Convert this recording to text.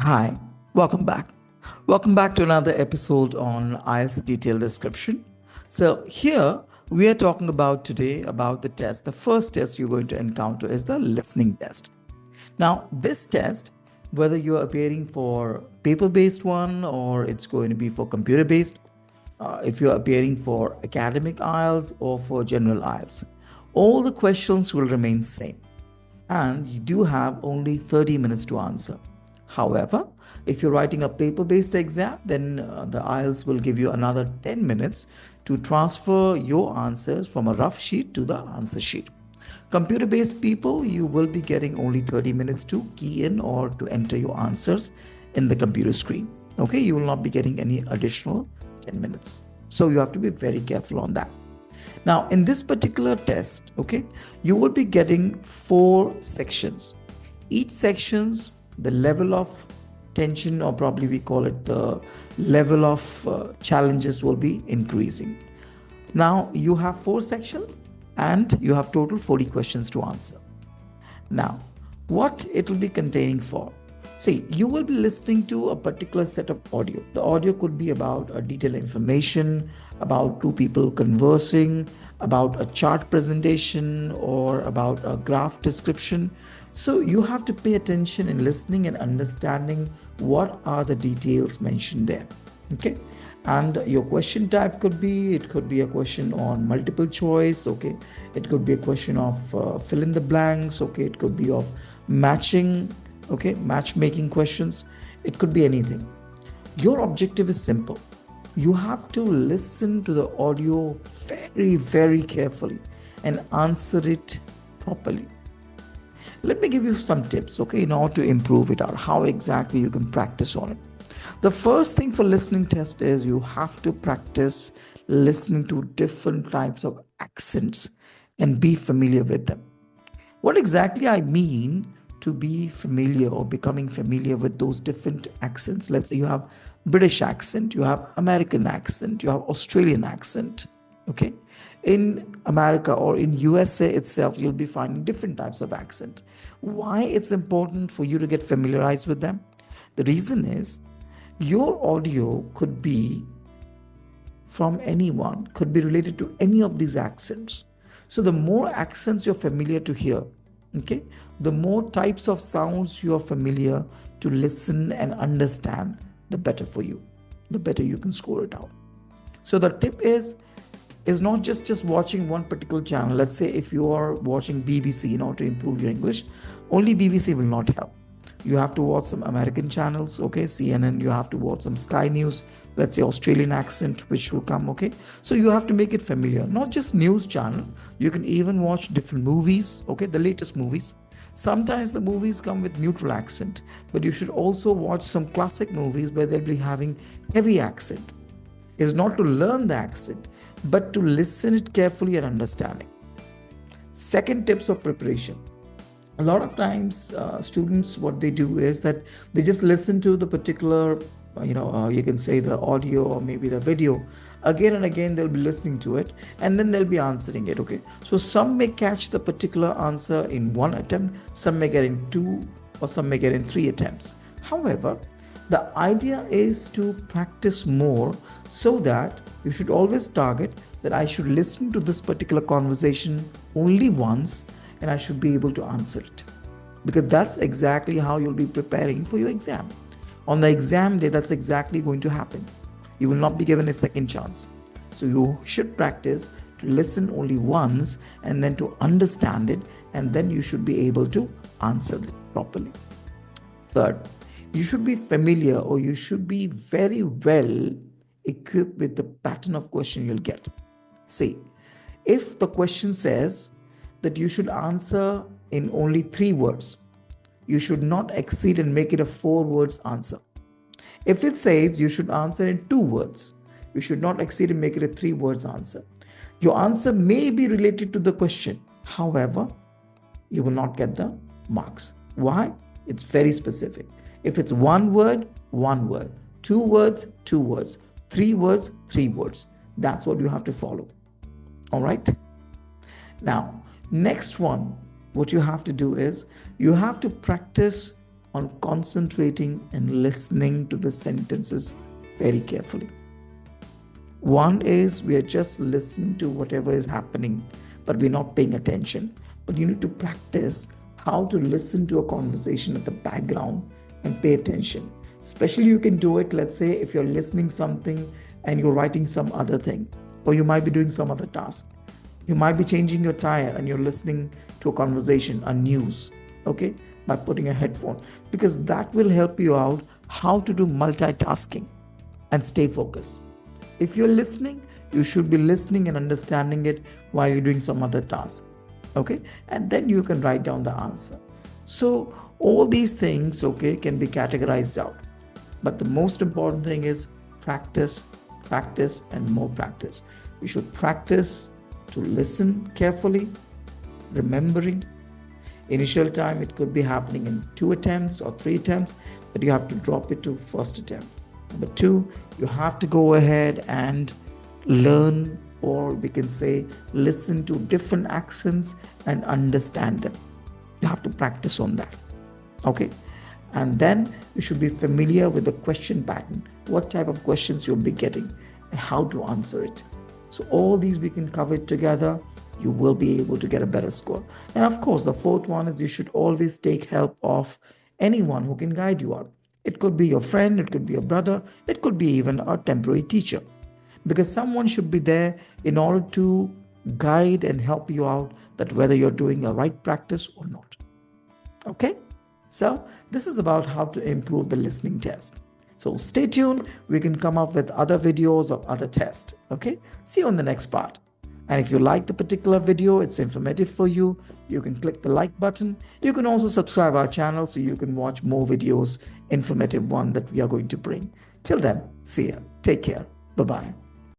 Hi, welcome back. Welcome back to another episode on IELTS detailed description. So here we are talking about today about the test. The first test you're going to encounter is the listening test. Now, this test, whether you're appearing for paper-based one or it's going to be for computer-based, if you're appearing for academic IELTS or for general IELTS, all the questions will remain same and you do have only 30 minutes to answer. However, if you're writing a paper based exam, then the IELTS will give you another 10 minutes to transfer your answers from a rough sheet to the answer sheet. Computer based people, you will be getting only 30 minutes to key in or to enter your answers in the computer screen. Okay, you will not be getting any additional 10 minutes. So you have to be very careful on that. Now, in this particular test, okay, you will be getting 4 sections. Each sections, the level of tension, or probably we call it the level of challenges, will be increasing. Now, you have 4 sections and you have total 40 questions to answer. Now, what it will be containing for? See, you will be listening to a particular set of audio. The audio could be about a detailed information, about two people conversing, about a chart presentation, or about a graph description. So you have to pay attention in listening and understanding what are the details mentioned there. Okay. And your question type could be, it could be a question on multiple choice. Okay. It could be a question of fill in the blanks. Okay. It could be of matching, okay, matchmaking questions. It could be anything. Your objective is simple. You have to listen to the audio very, very carefully and answer it properly. Let me give you some tips, okay, in order to improve it out, how exactly you can practice on it. The first thing for listening test is you have to practice listening to different types of accents and be familiar with them. What exactly I mean to be familiar or becoming familiar with those different accents. Let's say you have British accent, you have American accent, you have Australian accent. Okay. In America or in USA itself, you'll be finding different types of accent. Why it's important for you to get familiarized with them? The reason is your audio could be from anyone, could be related to any of these accents. So the more accents you're familiar to hear, okay, the more types of sounds you are familiar to listen and understand, the better for you, the better you can score it out. So the tip is not just watching one particular channel. Let's say if you are watching BBC in order to improve your English, only BBC will not help. You have to watch some American channels, okay, CNN. You have to watch some Sky News, let's say Australian accent, which will come, okay. So you have to make it familiar, not just news channel. You can even watch different movies, okay, the latest movies. Sometimes the movies come with neutral accent, but you should also watch some classic movies where they'll be having heavy accent. Is not to learn the accent, but to listen it carefully and understanding. Second, tips of preparation. A lot of times students, what they do is that they just listen to the particular you can say the audio or maybe the video again and again. They'll be listening to it and then they'll be answering it. Okay, so some may catch the particular answer in one attempt, some may get in two, or some may get in 3 attempts. However, the idea is to practice more, so that you should always target that I should listen to this particular conversation only once and I should be able to answer it. Because that's exactly how you'll be preparing for your exam. On the exam day, that's exactly going to happen. You will not be given a second chance. So you should practice to listen only once and then to understand it, and then you should be able to answer it properly. Third, you should be familiar, or you should be very well equipped with the pattern of question you'll get. See, if the question says that you should answer in only 3 words, you should not exceed and make it a 4 words answer. If it says you should answer in 2 words, you should not exceed and make it a 3 words answer. Your answer may be related to the question. However, you will not get the marks. Why? It's very specific. If it's 1 word, 1 word, 2 words, 2 words, 3 words, 3 words, that's what you have to follow. All right. Now, next one, what you have to do is you have to practice on concentrating and listening to the sentences very carefully. One is we are just listening to whatever is happening, but we're not paying attention. But you need to practice how to listen to a conversation at the background and pay attention. Especially you can do it, let's say, if you're listening something and you're writing some other thing, or you might be doing some other task. You might be changing your tire and you're listening to a conversation, a news, okay, by putting a headphone, because that will help you out how to do multitasking and stay focused. If you're listening, you should be listening and understanding it while you're doing some other task, okay, and then you can write down the answer. So all these things, okay, can be categorized out, but the most important thing is practice, practice, and more practice. You should practice to listen carefully, remembering. Initial time, it could be happening in 2 attempts or 3 attempts, but you have to drop it to first attempt. Number 2, you have to go ahead and learn, or we can say listen to different accents and understand them. You have to practice on that, okay? And then you should be familiar with the question pattern, what type of questions you'll be getting and how to answer it. So all these we can cover it together. You will be able to get a better score. And of course, the fourth one is you should always take help of anyone who can guide you out. It could be your friend, it could be your brother, it could be even a temporary teacher. Because someone should be there in order to guide and help you out that whether you're doing a right practice or not. Okay? So this is about how to improve the listening test. So stay tuned. We can come up with other videos of other tests. Okay? See you on the next part. And if you like the particular video, it's informative for you, you can click the like button. You can also subscribe our channel so you can watch more videos, informative one that we are going to bring. Till then, see ya. Take care. Bye-bye.